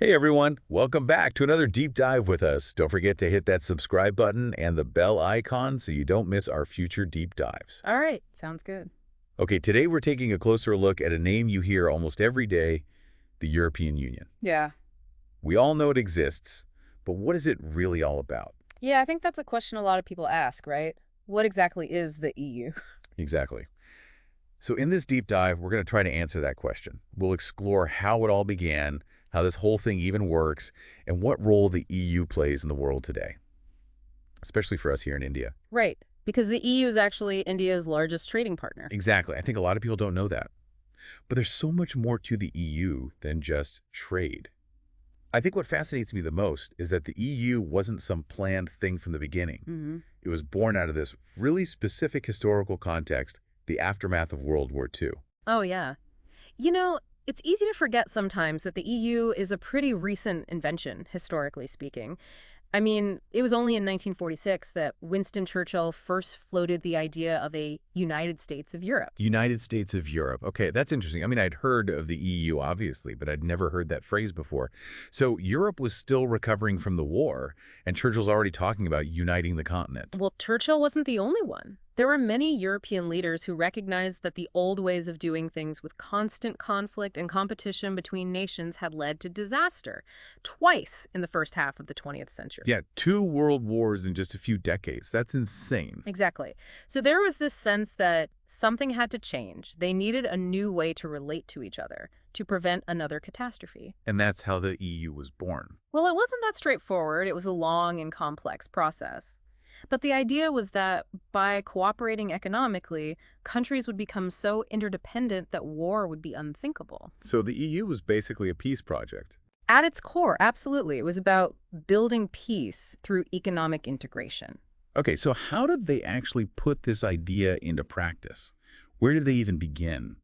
Hey everyone, welcome back to another deep dive with us. Don't forget to hit that subscribe button and the bell icon so you don't miss our future deep dives. All right, sounds good. Okay, today we're taking a closer look at a name you hear almost every day, the European Union. Yeah. We all know it exists, but what is it really all about? Yeah, I think that's a question a lot of people ask, right? What exactly is the EU? Exactly. So in this deep dive, we're going to try to answer that question. We'll explore how it all began, how this whole thing even works, and what role the EU plays in the world today, especially for us here in India. Right, because the EU is actually India's largest trading partner. Exactly. I think a lot of people don't know that. But there's so much more to the EU than just trade. I think what fascinates me the most is that the EU wasn't some planned thing from the beginning. hmm It was born out of this really specific historical context, the aftermath of World War II. Oh, yeah. You know, it's easy to forget sometimes that the EU is a pretty recent invention, historically speaking. I mean, it was only in 1946 that Winston Churchill first floated the idea of a United States of Europe. United States of Europe. Okay, that's interesting. I mean, I'd heard of the EU, obviously, but I'd never heard that phrase before. So Europe was still recovering from the war, and Churchill's already talking about uniting the continent. Well, Churchill wasn't the only one. There were many European leaders who recognized that the old ways of doing things with constant conflict and competition between nations had led to disaster, twice in the first half of the 20th century. Yeah, 2 world wars in just a few decades. That's insane. Exactly. So there was this sense that something had to change. They needed a new way to relate to each other to prevent another catastrophe. And that's how the EU was born. Well, it wasn't that straightforward. It was a long and complex process. But the idea was that by cooperating economically, countries would become so interdependent that war would be unthinkable. So the EU was basically a peace project. At its core, absolutely, it was about building peace through economic integration. Okay, so how did they actually put this idea into practice? Where did they even begin?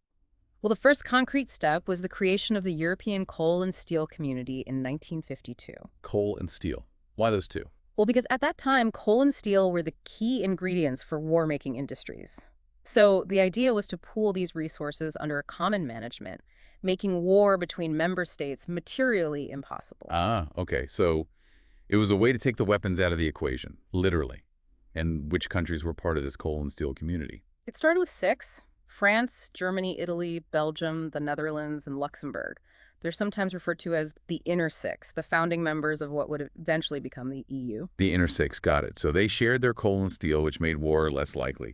Well, the first concrete step was the creation of the European Coal and Steel Community in 1952. Coal and steel. Why those two? Well, because at that time, coal and steel were the key ingredients for war-making industries. So the idea was to pool these resources under a common management, making war between member states materially impossible. Ah, okay. So it was a way to take the weapons out of the equation, literally. And which countries were part of this coal and steel community? It started with 6: France, Germany, Italy, Belgium, the Netherlands, and Luxembourg. They're sometimes referred to as the Inner Six, the founding members of what would eventually become the EU. The Inner Six, got it. So they shared their coal and steel, which made war less likely.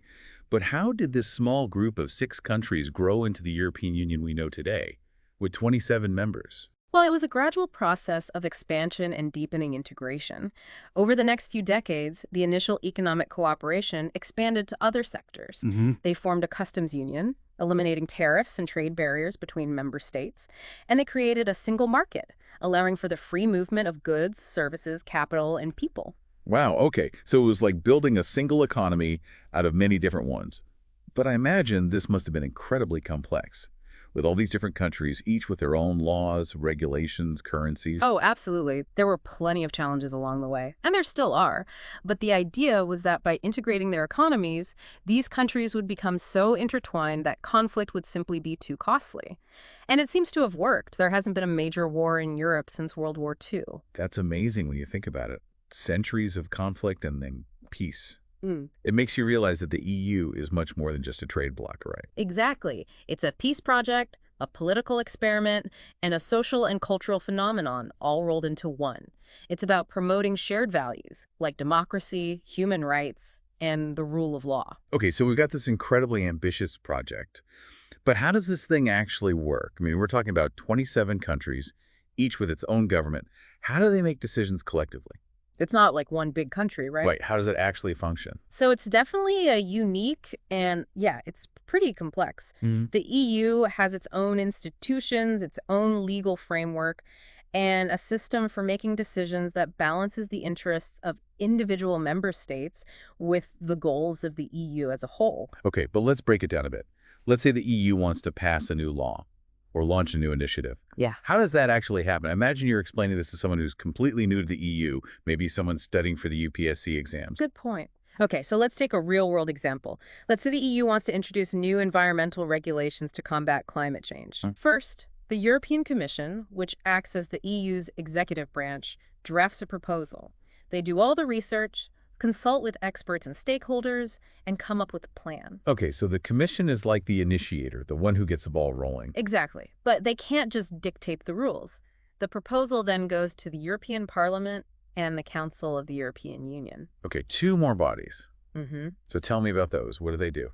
But how did this small group of 6 countries grow into the European Union we know today, with 27 members? Well, it was a gradual process of expansion and deepening integration. Over the next few decades, the initial economic cooperation expanded to other sectors. They formed a customs union, eliminating tariffs and trade barriers between member states, and they created a single market, allowing for the free movement of goods, services, capital, and people. Wow, okay. So it was like building a single economy out of many different ones. But I imagine this must have been incredibly complex, with all these different countries, each with their own laws, regulations, currencies. Oh, absolutely. There were plenty of challenges along the way, and there still are. But the idea was that by integrating their economies, these countries would become so intertwined that conflict would simply be too costly. And it seems to have worked. There hasn't been a major war in Europe since World War II. That's amazing when you think about it. Centuries of conflict and then peace. Mm. It makes you realize that the EU is much more than just a trade bloc, right? Exactly. It's a peace project, a political experiment, and a social and cultural phenomenon all rolled into one. It's about promoting shared values like democracy, human rights, and the rule of law. Okay, so we've got this incredibly ambitious project. But how does this thing actually work? I mean, we're talking about 27 countries, each with its own government. How do they make decisions collectively? It's not like one big country, right? Right, how does it actually function? So it's definitely a unique and, yeah, it's pretty complex. The EU has its own institutions, its own legal framework, and a system for making decisions that balances the interests of individual member states with the goals of the EU as a whole. Okay, but let's break it down a bit. Let's say the EU wants to pass a new law or launch a new initiative. Yeah. How does that actually happen? Imagine you're explaining this to someone who's completely new to the EU, maybe someone studying for the UPSC exams. Good point. Okay, so let's take a real-world example. Let's say the EU wants to introduce new environmental regulations to combat climate change. First, The European Commission, which acts as the EU's executive branch, drafts a proposal. They do all the research, consult with experts and stakeholders, and come up with a plan. Okay, so the Commission is like the initiator, the one who gets the ball rolling. Exactly. But they can't just dictate the rules. The proposal then goes to the European Parliament and the Council of the European Union. Okay, two more bodies. Mm-hmm. So tell me about those. What do they do?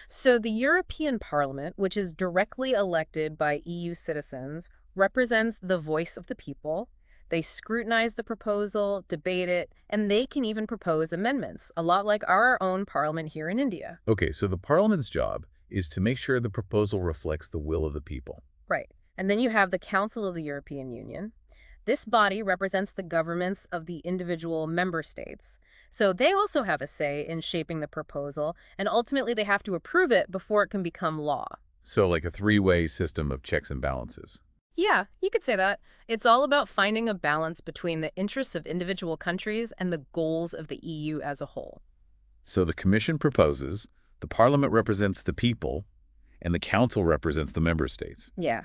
So the European Parliament, which is directly elected by EU citizens, represents the voice of the people. They scrutinize the proposal, debate it, and they can even propose amendments, a lot like our own parliament here in India. Okay, so the Parliament's job is to make sure the proposal reflects the will of the people. Right. And then you have the Council of the European Union. This body represents the governments of the individual member states. So they also have a say in shaping the proposal, and ultimately they have to approve it before it can become law. So like a three-way system of checks and balances. Yeah, you could say that. It's all about finding a balance between the interests of individual countries and the goals of the EU as a whole. So the Commission proposes, the Parliament represents the people, and the Council represents the member states. Yeah.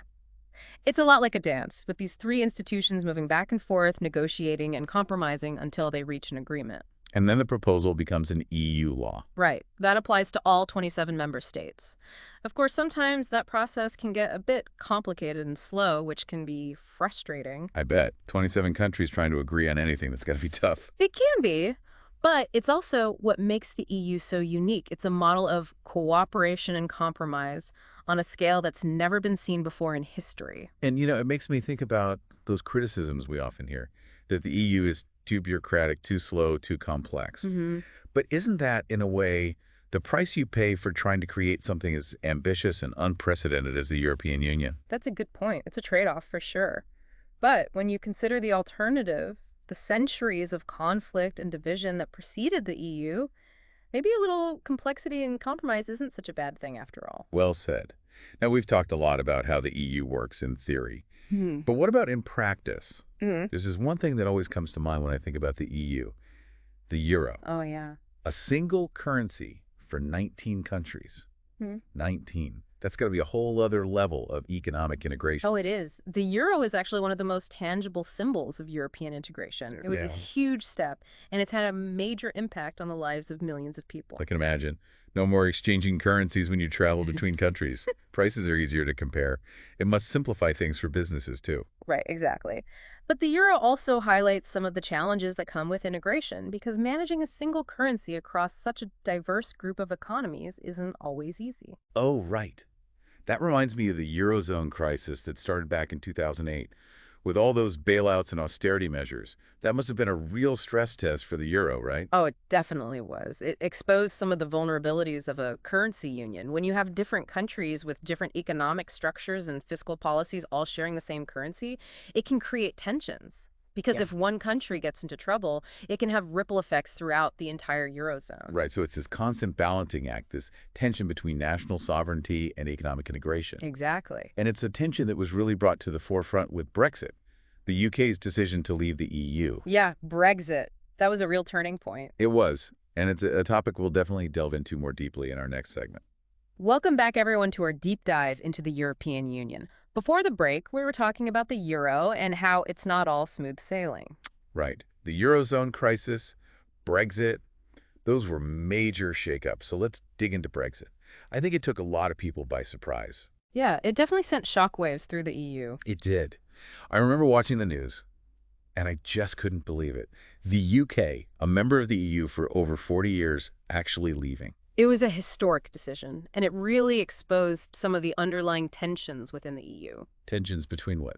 It's a lot like a dance, with these three institutions moving back and forth, negotiating and compromising until they reach an agreement. And then the proposal becomes an EU law. Right. That applies to all 27 member states. Of course, sometimes that process can get a bit complicated and slow, which can be frustrating. I bet. 27 countries trying to agree on anything, that's got to be tough. It can be, but it's also what makes the EU so unique. It's a model of cooperation and compromise on a scale that's never been seen before in history. And, it makes me think about those criticisms we often hear, that the EU is too bureaucratic, too slow, too complex. Mm-hmm. But isn't that, in a way, the price you pay for trying to create something as ambitious and unprecedented as the European Union? That's a good point. It's a trade-off for sure. But when you consider the alternative, the centuries of conflict and division that preceded the EU, maybe a little complexity and compromise isn't such a bad thing after all. Well said. Now, we've talked a lot about how the EU works in theory. Hmm. But what about in practice? Mm-hmm. This is one thing that always comes to mind when I think about the EU, the euro. Oh, yeah. A single currency for 19 countries. Hmm. 19. That's got to be a whole other level of economic integration. Oh, it is. The euro is actually one of the most tangible symbols of European integration. It was a huge step, and it's had a major impact on the lives of millions of people. I can imagine. No more exchanging currencies when you travel between countries. Prices are easier to compare. It must simplify things for businesses, too. Right, exactly. But the euro also highlights some of the challenges that come with integration, because managing a single currency across such a diverse group of economies isn't always easy. Oh, right. That reminds me of the Eurozone crisis that started back in 2008. With all those bailouts and austerity measures, that must have been a real stress test for the euro, right? Oh, it definitely was. It exposed some of the vulnerabilities of a currency union. When you have different countries with different economic structures and fiscal policies all sharing the same currency, it can create tensions. Because if one country gets into trouble, it can have ripple effects throughout the entire Eurozone. Right, so it's this constant balancing act, this tension between national sovereignty and economic integration. Exactly. And it's a tension that was really brought to the forefront with Brexit, the UK's decision to leave the EU. Yeah, Brexit. That was a real turning point. It was, and it's a topic we'll definitely delve into more deeply in our next segment. Welcome back, everyone, to our deep dive into the European Union. Before the break, we were talking about the euro and how it's not all smooth sailing. Right. The Eurozone crisis, Brexit, those were major shakeups. So let's dig into Brexit. I think it took a lot of people by surprise. Yeah, it definitely sent shockwaves through the EU. It did. I remember watching the news, and I just couldn't believe it. The UK, a member of the EU for over 40 years, actually leaving. It was a historic decision, and it really exposed some of the underlying tensions within the EU. Tensions between what?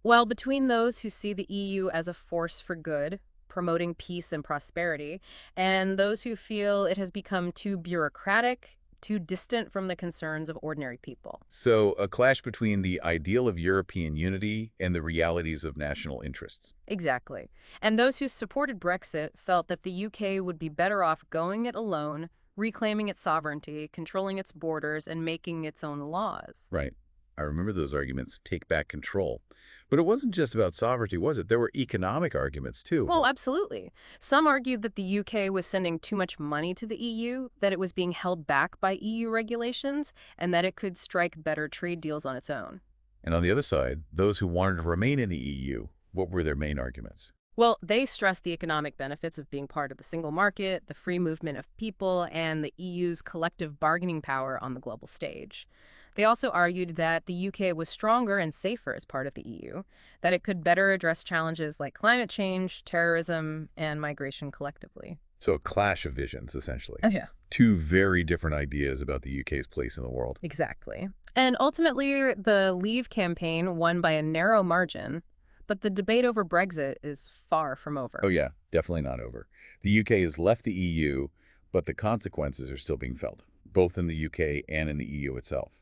Well, between those who see the EU as a force for good, promoting peace and prosperity, and those who feel it has become too bureaucratic, too distant from the concerns of ordinary people. So a clash between the ideal of European unity and the realities of national interests. Exactly. And those who supported Brexit felt that the UK would be better off going it alone, reclaiming its sovereignty, controlling its borders, and making its own laws. Right. I remember those arguments, take back control. But it wasn't just about sovereignty, was it? There were economic arguments, too. Well, absolutely. Some argued that the UK was sending too much money to the EU, that it was being held back by EU regulations, and that it could strike better trade deals on its own. And on the other side, those who wanted to remain in the EU, what were their main arguments? Well, they stressed the economic benefits of being part of the single market, the free movement of people, and the EU's collective bargaining power on the global stage. They also argued that the UK was stronger and safer as part of the EU, that it could better address challenges like climate change, terrorism, and migration collectively. So a clash of visions, essentially. Oh, yeah. Two very different ideas about the UK's place in the world. Exactly. And ultimately, the Leave campaign won by a narrow margin, but the debate over Brexit is far from over. Oh yeah, definitely not over. The UK has left the EU, but the consequences are still being felt, both in the UK and in the EU itself.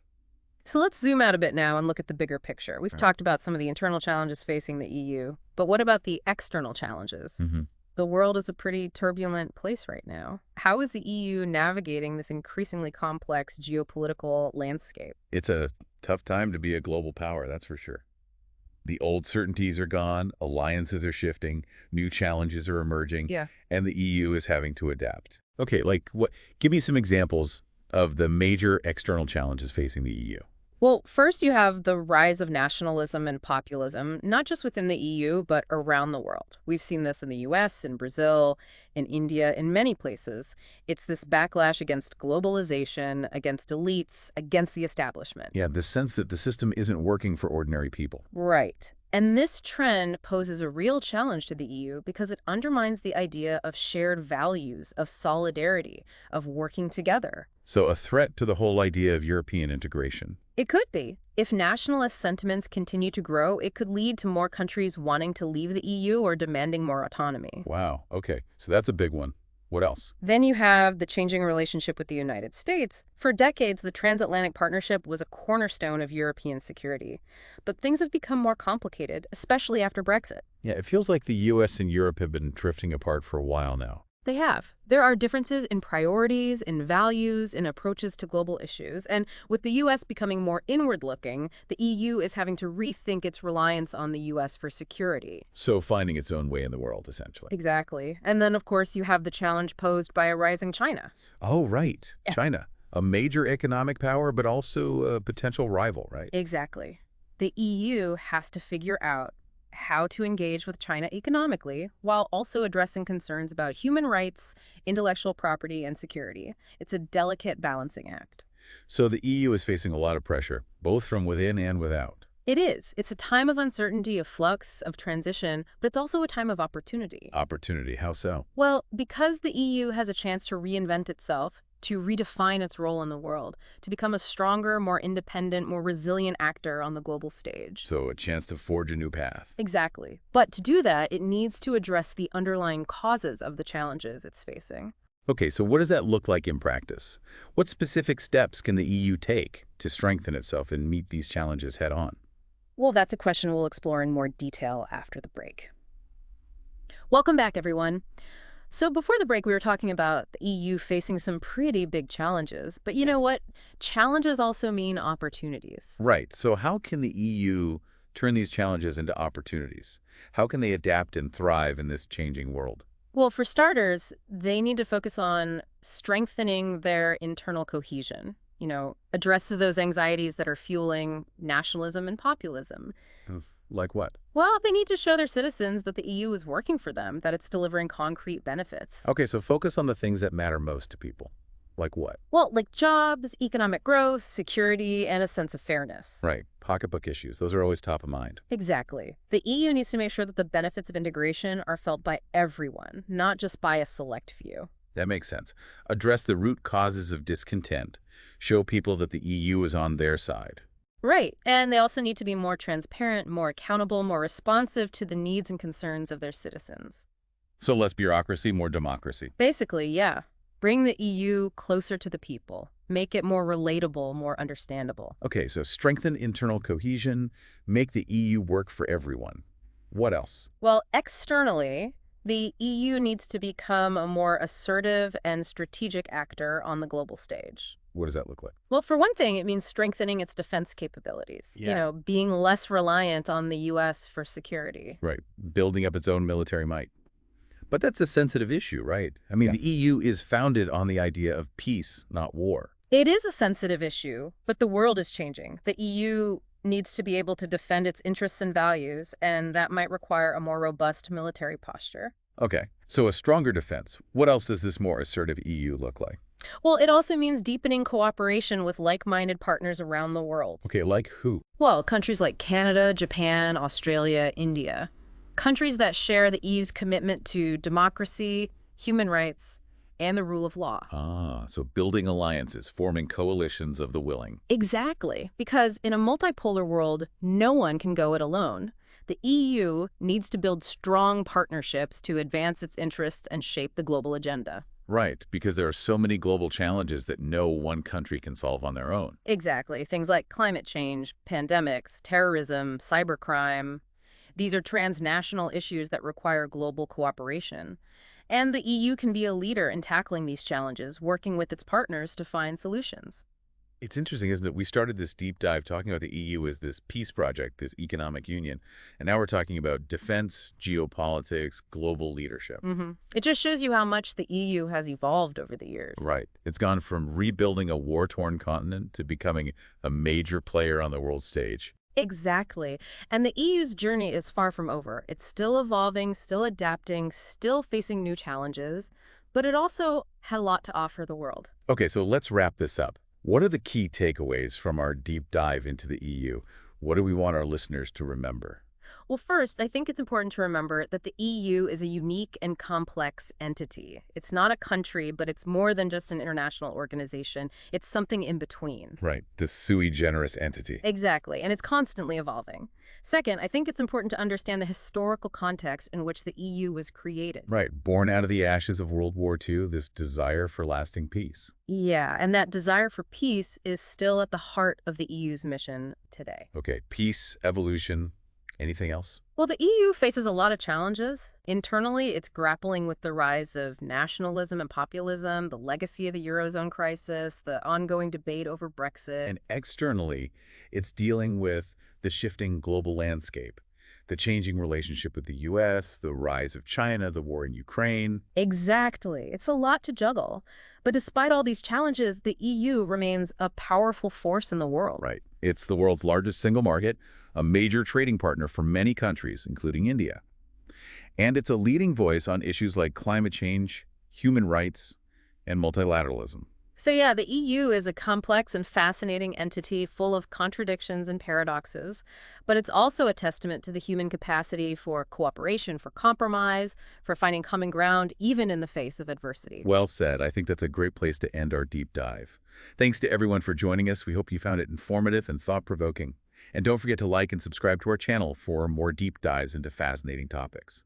So let's zoom out a bit now and look at the bigger picture. We've talked about some of the internal challenges facing the EU, but what about the external challenges? The world is a pretty turbulent place right now. How is the EU navigating this increasingly complex geopolitical landscape? It's a tough time to be a global power, that's for sure. The old certainties are gone, alliances are shifting, new challenges are emerging, and the EU is having to adapt. Okay, like what? Give me some examples of the major external challenges facing the EU. Well, first you have the rise of nationalism and populism, not just within the EU, but around the world. We've seen this in the US, in Brazil, in India, in many places. It's this backlash against globalization, against elites, against the establishment. Yeah, the sense that the system isn't working for ordinary people. Right. And this trend poses a real challenge to the EU because it undermines the idea of shared values, of solidarity, of working together. So a threat to the whole idea of European integration. It could be. If nationalist sentiments continue to grow, it could lead to more countries wanting to leave the EU or demanding more autonomy. Wow, okay, so that's a big one. What else? Then you have the changing relationship with the United States. For decades, the transatlantic partnership was a cornerstone of European security. But things have become more complicated, especially after Brexit. Yeah, it feels like the US and Europe have been drifting apart for a while now. They have. There are differences in priorities, in values, in approaches to global issues. And with the U.S. becoming more inward-looking, the EU is having to rethink its reliance on the U.S. for security. So finding its own way in the world, essentially. Exactly. And then, of course, you have the challenge posed by a rising China. Oh, right. Yeah. China. A major economic power, but also a potential rival, right? Exactly. The EU has to figure out how to engage with China economically while also addressing concerns about human rights, intellectual property, and security. It's a delicate balancing act. So the EU is facing a lot of pressure, both from within and without. It is. It's a time of uncertainty, of flux, of transition, but it's also a time of opportunity. Opportunity, how so? Well, because the EU has a chance to reinvent itself, to redefine its role in the world, to become a stronger, more independent, more resilient actor on the global stage. So a chance to forge a new path. Exactly. But to do that, it needs to address the underlying causes of the challenges it's facing. Okay, so what does that look like in practice? What specific steps can the EU take to strengthen itself and meet these challenges head on? Well, that's a question we'll explore in more detail after the break. Welcome back, everyone. So before the break, we were talking about the EU facing some pretty big challenges. But you know what? Challenges also mean opportunities. Right. So how can the EU turn these challenges into opportunities? How can they adapt and thrive in this changing world? Well, for starters, they need to focus on strengthening their internal cohesion. Address those anxieties that are fueling nationalism and populism. Like what? Well, they need to show their citizens that the EU is working for them, that it's delivering concrete benefits. Okay, so focus on the things that matter most to people. Like what? Well, like jobs, economic growth, security, and a sense of fairness. Right. Pocketbook issues. Those are always top of mind. Exactly. The EU needs to make sure that the benefits of integration are felt by everyone, not just by a select few. That makes sense. Address the root causes of discontent. Show people that the EU is on their side. Right. And they also need to be more transparent, more accountable, more responsive to the needs and concerns of their citizens. So less bureaucracy, more democracy. Basically, yeah. Bring the EU closer to the people. Make it more relatable, more understandable. Okay, so strengthen internal cohesion, make the EU work for everyone. What else? Well, externally, the EU needs to become a more assertive and strategic actor on the global stage. What does that look like? Well, for one thing, it means strengthening its defense capabilities. Yeah. Being less reliant on the U.S. for security. Right. Building up its own military might. But that's a sensitive issue, right? I mean, Yeah. The EU is founded on the idea of peace, not war. It is a sensitive issue, but the world is changing. The EU needs to be able to defend its interests and values, and that might require a more robust military posture. Okay, so a stronger defense. What else does this more assertive EU look like? Well, it also means deepening cooperation with like-minded partners around the world. Okay, like who? Well, countries like Canada, Japan, Australia, India. Countries that share the EU's commitment to democracy, human rights, and the rule of law. Ah, so building alliances, forming coalitions of the willing. Exactly, because in a multipolar world, no one can go it alone. The EU needs to build strong partnerships to advance its interests and shape the global agenda. Right, because there are so many global challenges that no one country can solve on their own. Exactly. Things like climate change, pandemics, terrorism, cybercrime. These are transnational issues that require global cooperation. And the EU can be a leader in tackling these challenges, working with its partners to find solutions. It's interesting, isn't it? We started this deep dive talking about the EU as this peace project, this economic union, and now we're talking about defense, geopolitics, global leadership. It just shows you how much the EU has evolved over the years. Right. It's gone from rebuilding a war-torn continent to becoming a major player on the world stage. Exactly. And the EU's journey is far from over. It's still evolving, still adapting, still facing new challenges, but it also had a lot to offer the world. Okay, so let's wrap this up. What are the key takeaways from our deep dive into the EU? What do we want our listeners to remember? Well, first, I think it's important to remember that the EU is a unique and complex entity. It's not a country, but it's more than just an international organization. It's something in between. Right, this sui generis entity. Exactly, and it's constantly evolving. Second, I think it's important to understand the historical context in which the EU was created. Right, born out of the ashes of World War II, this desire for lasting peace. Yeah, and that desire for peace is still at the heart of the EU's mission today. Okay, peace, evolution, anything else? Well, the EU faces a lot of challenges. Internally, it's grappling with the rise of nationalism and populism, the legacy of the Eurozone crisis, the ongoing debate over Brexit. And externally, it's dealing with the shifting global landscape, the changing relationship with the U.S., the rise of China, the war in Ukraine. Exactly. It's a lot to juggle. But despite all these challenges, the EU remains a powerful force in the world. Right. It's the world's largest single market, a major trading partner for many countries, including India. And it's a leading voice on issues like climate change, human rights, and multilateralism. So yeah, the EU is a complex and fascinating entity full of contradictions and paradoxes, but it's also a testament to the human capacity for cooperation, for compromise, for finding common ground, even in the face of adversity. Well said. I think that's a great place to end our deep dive. Thanks to everyone for joining us. We hope you found it informative and thought-provoking. And don't forget to like and subscribe to our channel for more deep dives into fascinating topics.